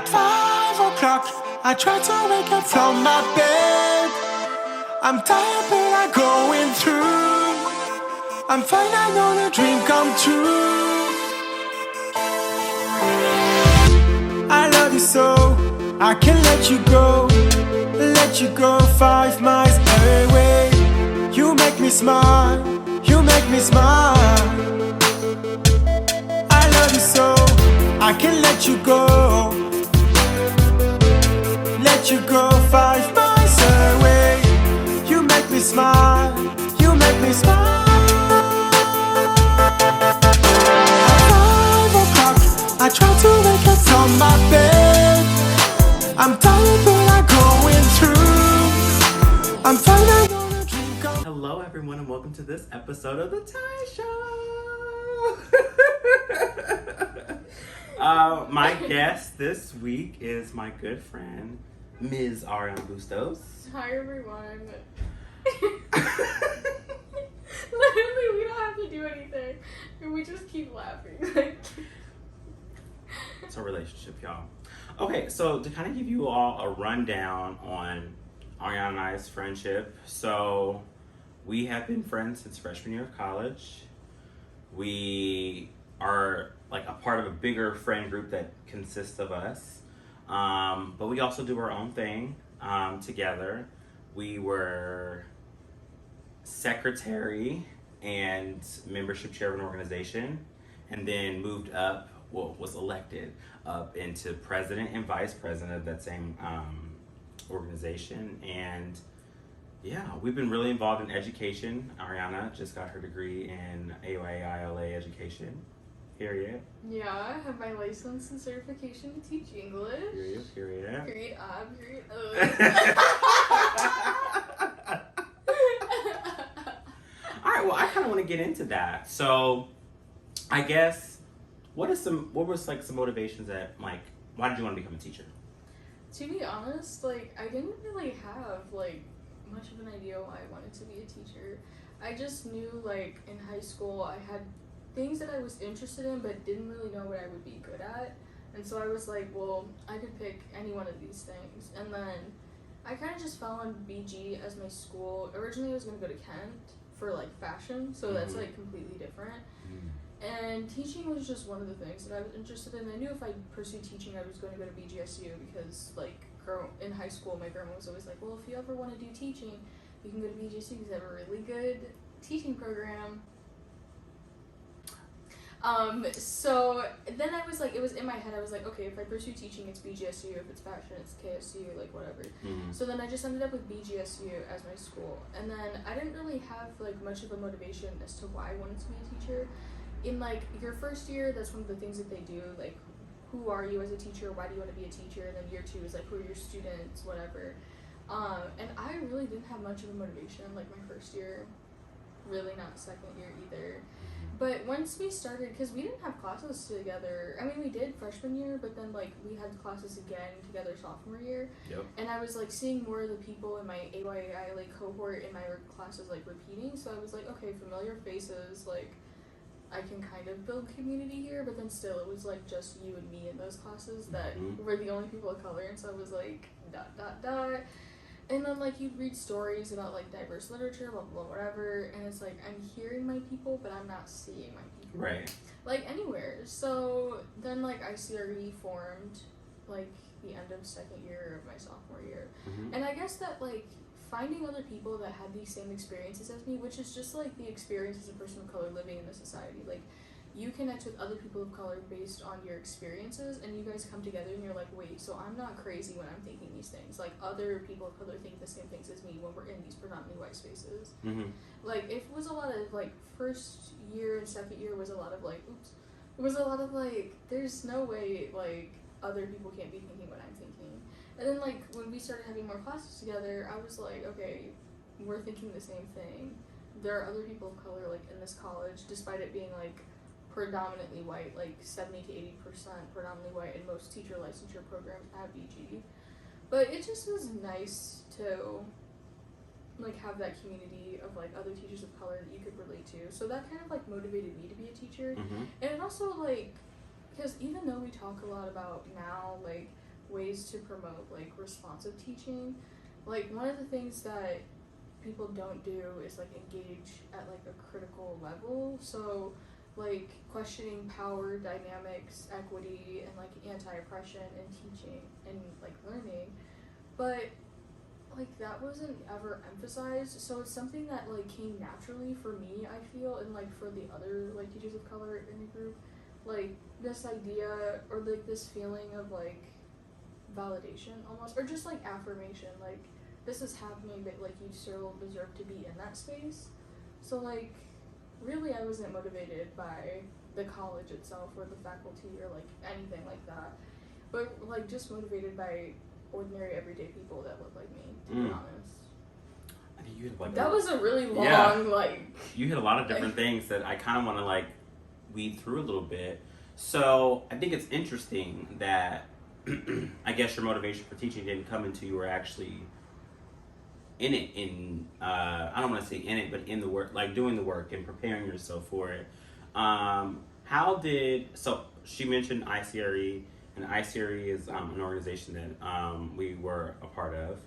At 5 o'clock, I try to wake up from my bed. I'm tired but I'm going through. I'm fine, I know the dream come true. I love you so, I can't let you go. Let you go 5 miles away. You make me smile, you make me smile. I love you so, I can't let you go. Let you go 5 miles away. You make me smile, you make me smile. At 5 o'clock, I try to wake up from my bed. I'm tired but I'm going through. I'm fine, I know the dream come. Hello everyone and welcome to this episode of The Ty Show. My guest this week is my good friend, Ms.Arianna Bustos. Hi everyone. Literally, we don't have to do anything. We just keep laughing. It's a relationship, y'all. Okay, so to kind of give you all a rundown on Arianna and I's friendship. So we have been friends since freshman year of college. We are like a part of a bigger friend group that consists of us. But we also do our own thing together. We were secretary and membership chair of an organization, and then moved up, was elected up into president and vice president of that same organization. And yeah, we've been really involved in education. Arianna just got her degree in AYILA education. Period. Yeah, I have my license and certification to teach English. Period. Period. Period. All right, well, I kind of want to get into that. So, I guess, what was some motivations that, like, why did you want to become a teacher? To be honest, like, I didn't really have, like, much of an idea why I wanted to be a teacher. I just knew, like, in high school, I had things that I was interested in, but didn't really know what I would be good at. And so I was like, well, I could pick any one of these things. And then I kind of just fell on BG as my school. Originally, I was going to go to Kent for, like, fashion, so that's, like, completely different. And teaching was just one of the things that I was interested in. I knew if I pursued teaching, I was going to go to BGSU because, like, in high school, my grandma was always like, well, if you ever want to do teaching, you can go to BGSU because they have a really good teaching program. So then I was like, it was in my head, I was like, okay, if I pursue teaching, it's BGSU, if it's fashion, it's KSU, like, whatever. So then I just ended up with BGSU as my school. And then I didn't really have, like, much of a motivation as to why I wanted to be a teacher. In, like, your first year, that's one of the things that they do, like, who are you as a teacher, why do you want to be a teacher, and then year 2 is, like, who are your students, whatever. And I really didn't have much of a motivation, like, my first year, really not second year either. But once we started, because we didn't have classes together, I mean, we did freshman year, but then, like, we had classes again together sophomore year. Yep. And I was, like, seeing more of the people in my AYI, cohort in my classes, like, repeating, so I was like, okay, familiar faces, like, I can kind of build community here, but then still, it was, like, just you and me in those classes that were the only people of color, and so I was like, ... And then, like, you'd read stories about, like, diverse literature, blah, blah, blah, whatever, and it's like, I'm hearing my people, but I'm not seeing my people. Right. Like, anywhere. So, then, like, ICRE formed, like, the end of second year of my sophomore year. And I guess that, like, finding other people that had these same experiences as me, which is just, like, the experience as a person of color living in this society, like, you connect with other people of color based on your experiences, and you guys come together and you're like, wait, so I'm not crazy when I'm thinking these things. Like, other people of color think the same things as me when we're in these predominantly white spaces. Like, it was a lot of, like, first year and second year was a lot of, like, it was a lot of, like, there's no way, like, other people can't be thinking what I'm thinking. And then, like, when we started having more classes together, I was like, okay, we're thinking the same thing. There are other people of color, like, in this college, despite it being, like, predominantly white, like 70 to 80% predominantly white in most teacher licensure programs at BG. But it just was nice to, like, have that community of, like, other teachers of color that you could relate to. So that kind of, like, motivated me to be a teacher. And it also, like, because even though we talk a lot about now, like, ways to promote like responsive teaching. Like one of the things that people don't do is like engage at like a critical level. So like questioning power dynamics, equity, and like anti-oppression in teaching and like learning. But like that wasn't ever emphasized, so it's something that like came naturally for me, I feel, and like for the other like teachers of color in the group, like this idea or like this feeling of like validation almost, or just like affirmation, like this is happening, but like you still deserve to be in that space. So like really I wasn't motivated by the college itself or the faculty or like anything like that, but like just motivated by ordinary everyday people that look like me, to be honest. I think you hit like that was a really long like you hit a lot of different things that I kind of want to like weed through a little bit. So I think it's interesting that I guess your motivation for teaching didn't come until you were actually in it, I don't want to say in it, but in the work, like doing the work and preparing yourself for it. So she mentioned ICRE, and ICRE is an organization that we were a part of,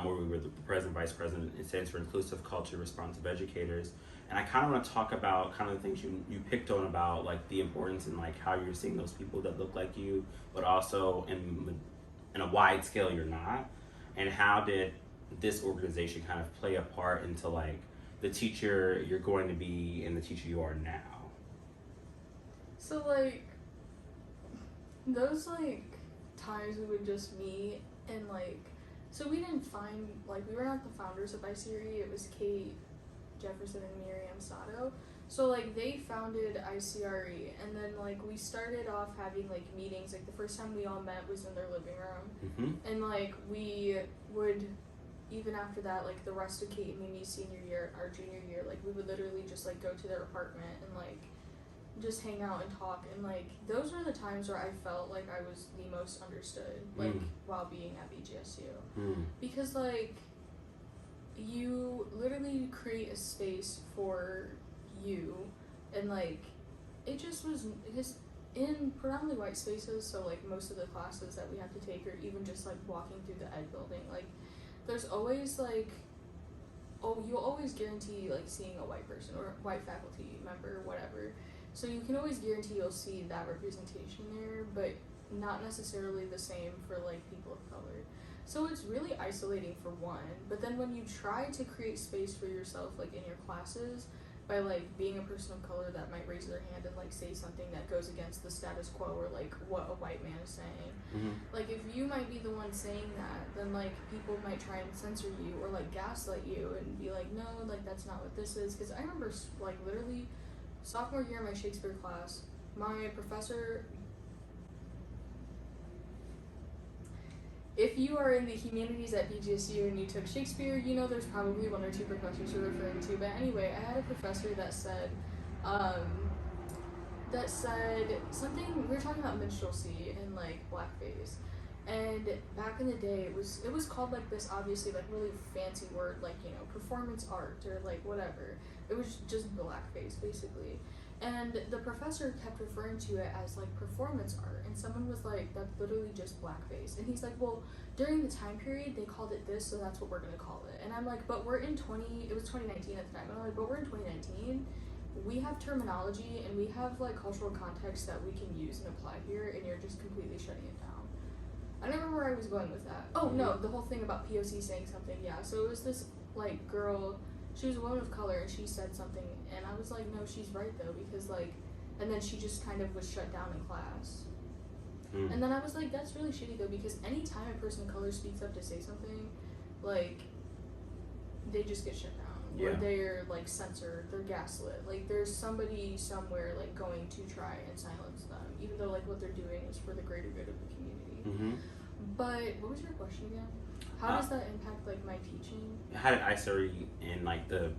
where we were the president, vice president. It stands for Inclusive Culture Responsive Educators. And I kind of want to talk about kind of the things you picked on about like the importance and like how you're seeing those people that look like you, but also in a wide scale you're not. And how did this organization kind of play a part into like the teacher you're going to be and the teacher you are now? So like those like times we would just meet and like, so we didn't find, like we were not the founders of ICRE, it was Kate Jefferson and Ms.Arianna Bustos. So like they founded ICRE, and then like we started off having like meetings. Like the first time we all met was in their living room, and like we would, even after that, like the rest of Kate and Mimi's senior year, our junior year, like we would literally just like go to their apartment and like just hang out and talk. And like those were the times where I felt like I was the most understood, like while being at BGSU, because like you literally create a space for you, and like it just was because in predominantly white spaces, so like most of the classes that we have to take, or even just like walking through the ed building, like there's always like, oh, you'll always guarantee like seeing a white person or white faculty member, whatever, so you can always guarantee you'll see that representation there, but not necessarily the same for like people of color. So it's really isolating for one, but then when you try to create space for yourself, like in your classes, by like being a person of color that might raise their hand and like say something that goes against the status quo or like what a white man is saying, like if you might be the one saying that, then like people might try and censor you or like gaslight you and be like, no, like that's not what this is. Because I remember like literally sophomore year in my Shakespeare class, my professor, if you are in the humanities at BGSU and you took Shakespeare, you know there's probably one or two professors you're referring to. But anyway, I had a professor that said something, we were talking about minstrelsy and like blackface. And back in the day, it was called like this obviously like really fancy word, like, you know, performance art or like whatever. It was just blackface basically. And the professor kept referring to it as like performance art, and someone was like, that's literally just blackface. And he's like, well, during the time period they called it this, so that's what we're gonna call it. And I'm like, but we're in it was 2019 at the time, and I'm like, but we're in 2019, we have terminology and we have like cultural context that we can use and apply here, and you're just completely shutting it down. I don't remember where I was going with that. Oh no, the whole thing about POC saying something, yeah. So it was this like girl, she was a woman of color, and she said something, and I was like, no, she's right though, because like, and then she just kind of was shut down in class. And then I was like, that's really shitty though, because anytime a person of color speaks up to say something, like, they just get shut down, or they're like censored, they're gaslit, like there's somebody somewhere like going to try and silence them, even though like what they're doing is for the greater good of the community. But what was your question again? How does that impact like my teaching? How did ICRE and like the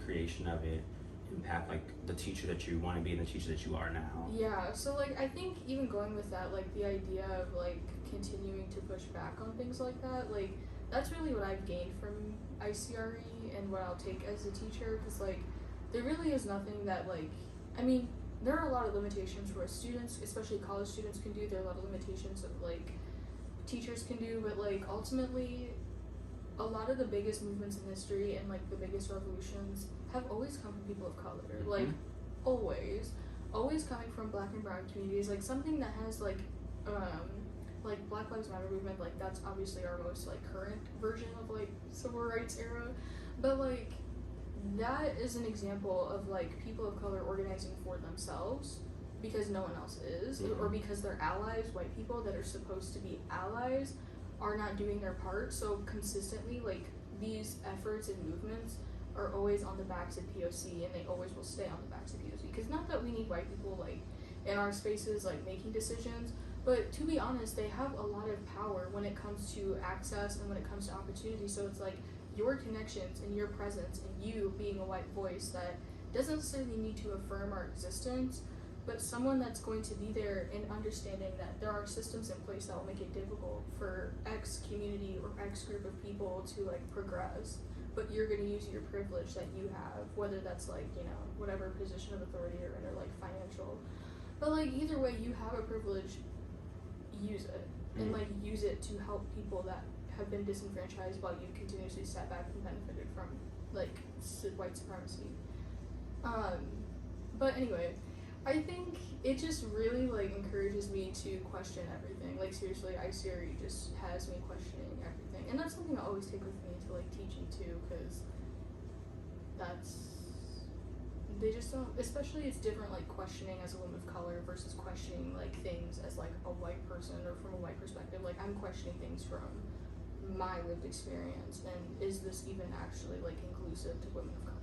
creation of it impact like the teacher that you want to be and the teacher that you are now? Yeah, so like I think even going with that, like the idea of like continuing to push back on things like that, like that's really what I've gained from ICRE and what I'll take as a teacher, because like there really is nothing that like, I mean, there are a lot of limitations for what students, especially college students, can do. There are a lot of limitations of like teachers can do, but like ultimately a lot of the biggest movements in history and like the biggest revolutions have always come from people of color. Like always coming from Black and brown communities. Like something that has like Black Lives Matter movement, like that's obviously our most like current version of like civil rights era, but like that is an example of like people of color organizing for themselves because no one else is, or because their allies, white people that are supposed to be allies, are not doing their part. So consistently, like these efforts and movements are always on the backs of POC, and they always will stay on the backs of POC. Because not that we need white people like in our spaces like making decisions, but to be honest, they have a lot of power when it comes to access and when it comes to opportunity. So it's like your connections and your presence and you being a white voice that doesn't necessarily need to affirm our existence, but someone that's going to be there and understanding that there are systems in place that will make it difficult for X community or X group of people to like progress, but you're going to use your privilege that you have, whether that's like, you know, whatever position of authority you're in, or like financial, but like either way you have a privilege, use it, and like use it to help people that have been disenfranchised while you continuously sat back and benefited from like white supremacy. But anyway, I think it just really like encourages me to question everything. Like seriously, ICRE just has me questioning everything, and that's something I always take with me to like teaching too, because they just don't, especially it's different like questioning as a woman of color versus questioning like things as like a white person or from a white perspective. Like I'm questioning things from my lived experience, and is this even actually like inclusive to women of color?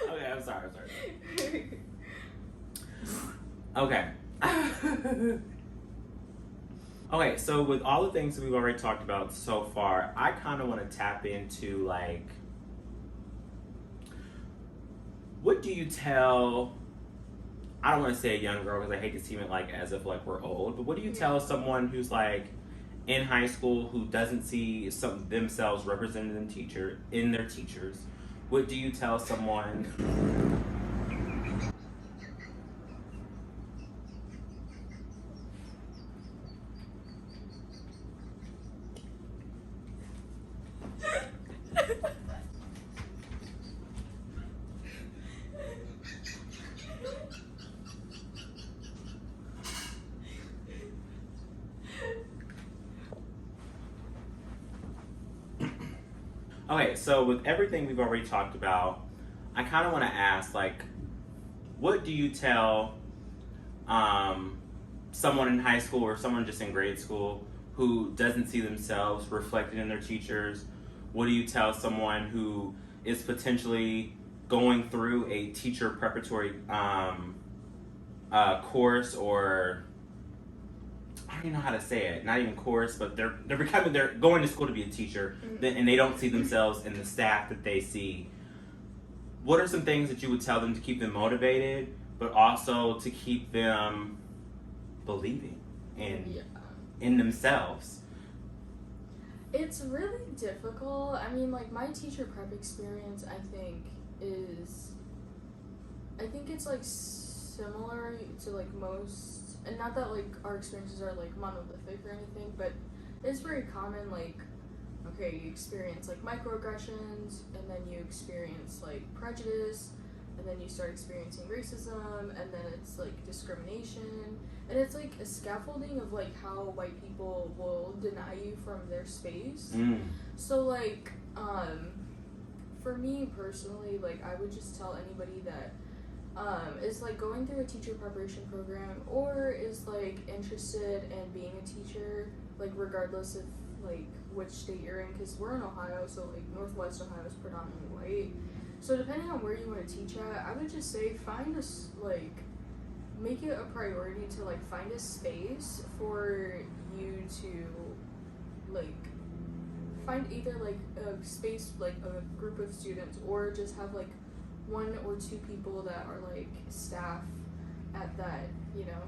Okay, I'm sorry. Okay. Okay, so with all the things that we've already talked about so far, I kind of want to tap into like, what do you tell, I don't want to say a young girl because I hate to seem it like as if like we're old, but what do you tell someone who's like in high school who doesn't see themselves represented in their teachers? What do you tell someone? Okay, so with everything we've already talked about, I kind of want to ask, like, what do you tell someone in high school or someone just in grade school who doesn't see themselves reflected in their teachers? What do you tell someone who is potentially going through a teacher preparatory course, or I don't even know how to say it, not even course, but they're going to school to be a teacher, and they don't see themselves in the staff that they see? What are some things that you would tell them to keep them motivated, but also to keep them believing in themselves? It's really difficult. I mean, like my teacher prep experience, I think it's like similar to like most. And not that like our experiences are like monolithic or anything, but it's very common. Like, okay, you experience like microaggressions, and then you experience like prejudice, and then you start experiencing racism, and then it's like discrimination, and it's like a scaffolding of like how white people will deny you from their space. So like for me personally, like I would just tell anybody that is like going through a teacher preparation program, or is like interested in being a teacher, like regardless of like which state you're in, because we're in Ohio, so like Northwest Ohio is predominantly white. So depending on where you want to teach at, I would just say make it a priority to like find a space for you to like find either like a space, like a group of students, or just have like one or two people that are like staff at that, you know,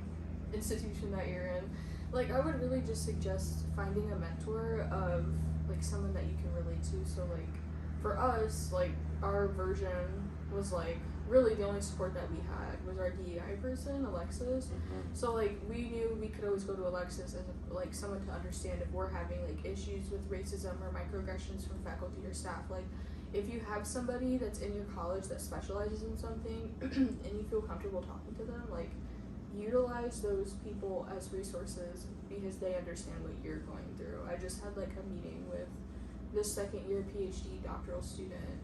institution that you're in. Like I would really just suggest finding a mentor of like someone that you can relate to. So like for us, like, our version was, like, really the only support that we had was our DEI person, Alexis. So, like, we knew we could always go to Alexis as, like, someone to understand if we're having, like, issues with racism or microaggressions from faculty or staff. Like, if you have somebody that's in your college that specializes in something and you feel comfortable talking to them, like, utilize those people as resources because they understand what you're going through. I just had, like, a meeting with this second year PhD doctoral student,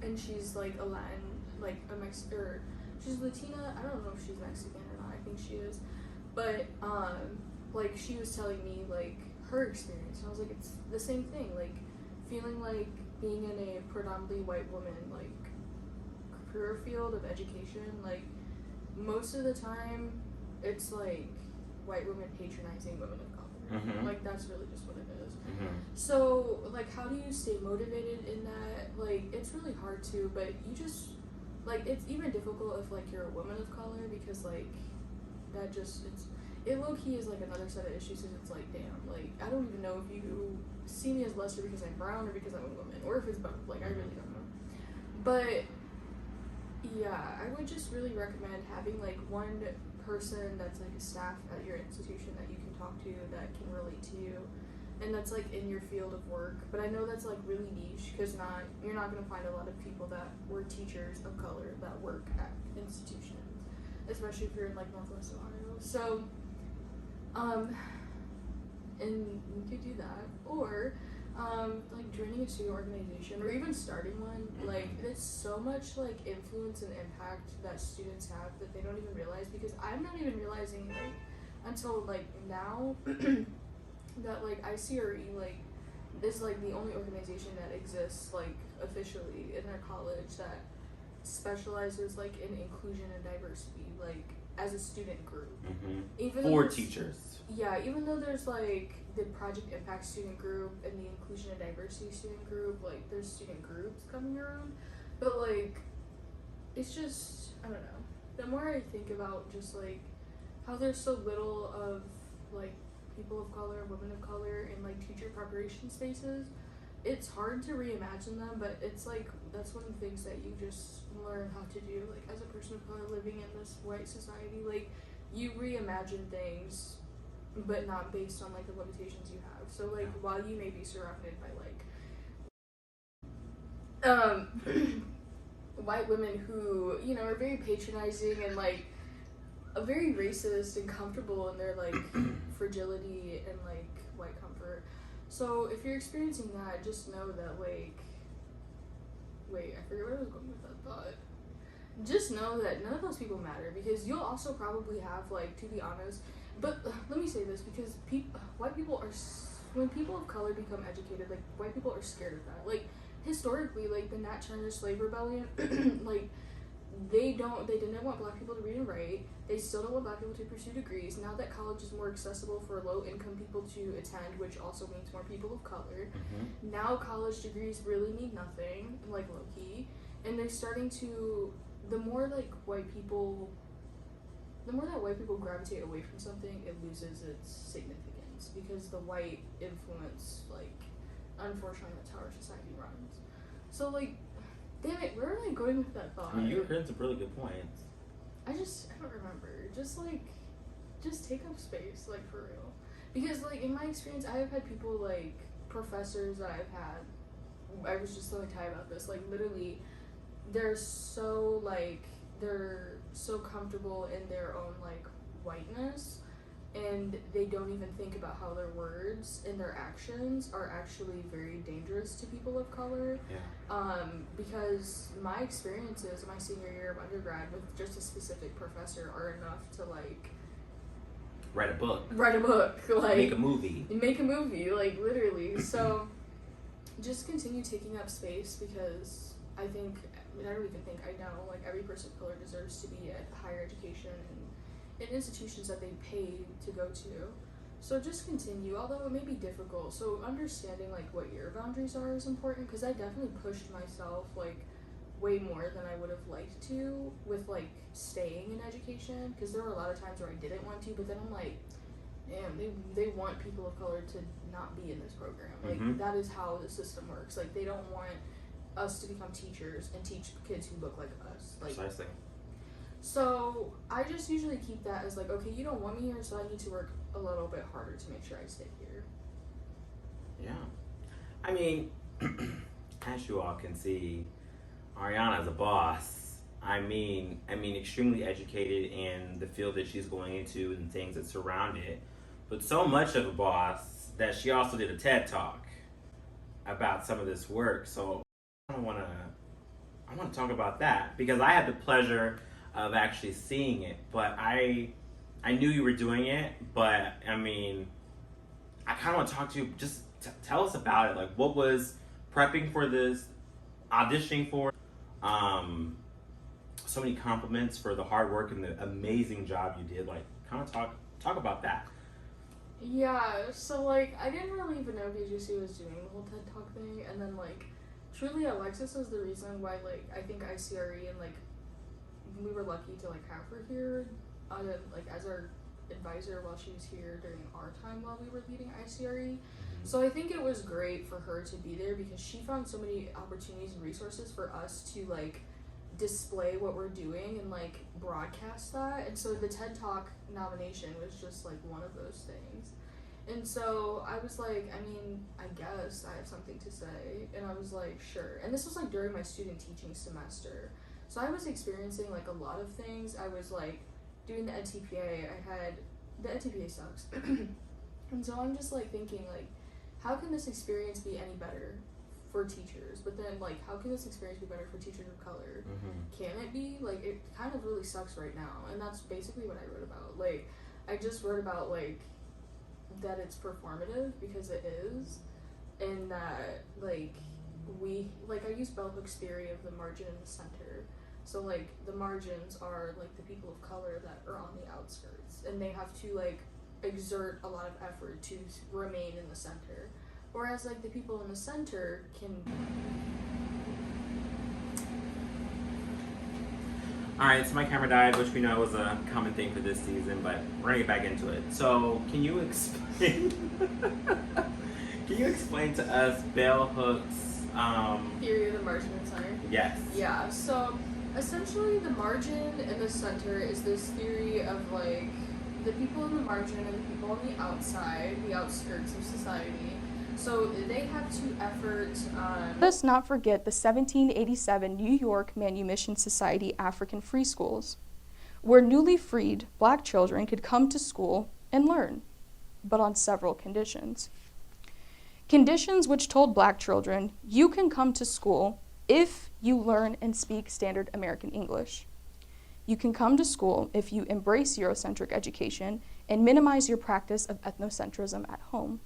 and she's, like, a Latin, like, she's Latina. I don't know if she's Mexican or not. I think she is. But, like, she was telling me, like, her experience, and I was like, it's the same thing, like, feeling like being in a predominantly white woman, like, career field of education, like, most of the time, it's, like, white women patronizing women of color. Like, that's really just what it is. So, like, how do you stay motivated in that? Like, it's really hard to, but you just, like, it's even difficult if, like, you're a woman of color because, like, that just, it low-key is, like, another set of issues because it's, like, damn, like, I don't even know if you see me as lesser because I'm brown or because I'm a woman, or if it's both, like, I really don't know. But, yeah, I would just really recommend having, like, one person that's, like, a staff at your institution that you can talk to that can relate to you, and that's, like, in your field of work. But I know that's, like, really niche because you're not going to find a lot of people that were teachers of color that work at institutions, especially if you're in, like, Northwest Ohio. So, and you could do that, or like joining a student organization or even starting one. Like, there's so much, like, influence and impact that students have that they don't even realize, because I'm not even realizing, like, until, like, now that, like, ICRE, like, is, like, the only organization that exists, like, officially in our college that specializes, like, in inclusion and diversity, like, as a student group. Even for teachers. Yeah, even though there's, like, the Project Impact student group and the Inclusion and Diversity student group, like, there's student groups coming around, but, like, it's just, I don't know. The more I think about just, like, how there's so little of, like, people of color, women of color in, like, teacher preparation spaces, it's hard to reimagine them, but it's, like, that's one of the things that you just learn how to do, like, as a person of color living in this white society. Like, you reimagine things, but not based on, like, the limitations you have. So, like, while you may be surrounded by, like, white women who, you know, are very patronizing and, like, very racist and comfortable in their, like, fragility and, like, white comfort. So if you're experiencing that, just know that, like, wait, I forget where I was going with that thought. Just know that none of those people matter, because you'll also probably have, like, to be honest, but let me say this, because white people are, when people of color become educated, like, white people are scared of that. Like, historically, like, the Nat Turner slave rebellion, like, they didn't want black people to read and write. They still don't want black people to pursue degrees. Now that college is more accessible for low-income people to attend, which also means more people of color, now college degrees really mean nothing, like, low-key, and they're starting to, the more that white people gravitate away from something, it loses its significance, because the white influence, like, unfortunately, that's how our society runs. So, like, damn it, where am I going with that thought? I mean, you were hitting some really good points. I don't remember. Just, like, just take up space, like, for real. Because, like, in my experience, I have had people, like, professors that I've had, I was just telling Ty about this, like, literally, they're so comfortable in their own, like, whiteness, and they don't even think about how their words and their actions are actually very dangerous to people of color. Because my experiences my senior year of undergrad with just a specific professor are enough to, like, write a book, like, make a movie, like, literally. So just continue taking up space, because I don't even think, I know, like, every person of color deserves to be at higher education and in institutions that they pay to go to. So just continue, although it may be difficult. So understanding, like, what your boundaries are is important, because I definitely pushed myself, like, way more than I would have liked to with, like, staying in education, because there were a lot of times where I didn't want to, but then I'm like, they want people of color to not be in this program. Like, that is how the system works. Like, they don't want us to become teachers and teach kids who look like us. Like, precisely. So I just usually keep that as like, okay, you don't want me here, so I need to work a little bit harder to make sure I stay here. Yeah. I mean, as you all can see, Arianna is a boss. I mean, extremely educated in the field that she's going into and things that surround it. But so much of a boss that she also did a TED Talk about some of this work. So I want to talk about that because I had the pleasure of actually seeing it. But I knew you were doing it. But I mean, I kind of want to talk to you. Just tell us about it. Like, what was prepping for this, auditioning for? So many compliments for the hard work and the amazing job you did. Like, kind of talk about that. Yeah, so like I didn't really even know BGC was doing the whole TED Talk thing, and then like truly Alexis is the reason why like I think ICRE and like we were lucky to like have her here, like as our advisor while she was here during our time while we were leading ICRE. So I think it was great for her to be there because she found so many opportunities and resources for us to like display what we're doing and like broadcast that. And so the TED Talk nomination was just like one of those things. And so I was like, I mean, I guess I have something to say. And I was like, sure. And this was like during my student teaching semester. So I was experiencing like a lot of things. I was like doing the NTPA. The NTPA sucks. And so I'm just like thinking like, how can this experience be any better for teachers? But then like, how can this experience be better for teachers of color? Can it be? Like, it kind of really sucks right now. And that's basically what I wrote about. Like, I just wrote about like that it's performative because it is, and that like I use Bell Hook's theory of the margin and the center. So like the margins are like the people of color that are on the outskirts, and they have to like exert a lot of effort to remain in the center, whereas like the people in the center can. Alright, so my camera died, which we know was a common thing for this season, but we're gonna get back into it. So can you explain to us Bell Hook's Theory of the margin and center? Yes. Yeah, so essentially the margin and the center is this theory of like the people in the margin and the people on the outside, the outskirts of society. So they have to effort. Let us not forget the 1787 New York Manumission Society African Free Schools, where newly freed black children could come to school and learn, but on several conditions. Conditions which told black children, you can come to school if you learn and speak standard American English. You can come to school if you embrace Eurocentric education and minimize your practice of ethnocentrism at home.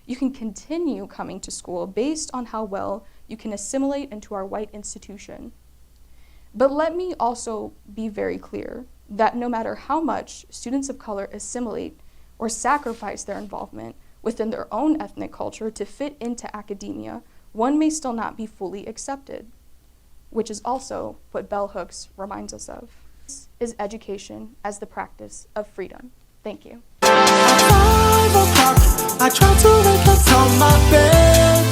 You can continue coming to school based on how well you can assimilate into our white institution. But let me also be very clear that no matter how much students of color assimilate or sacrifice their involvement within their own ethnic culture to fit into academia, one may still not be fully accepted, which is also what Bell Hooks reminds us of. This is education as the practice of freedom. Thank you. At 5 o'clock, I try to wake up on my bed.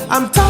I'm tired.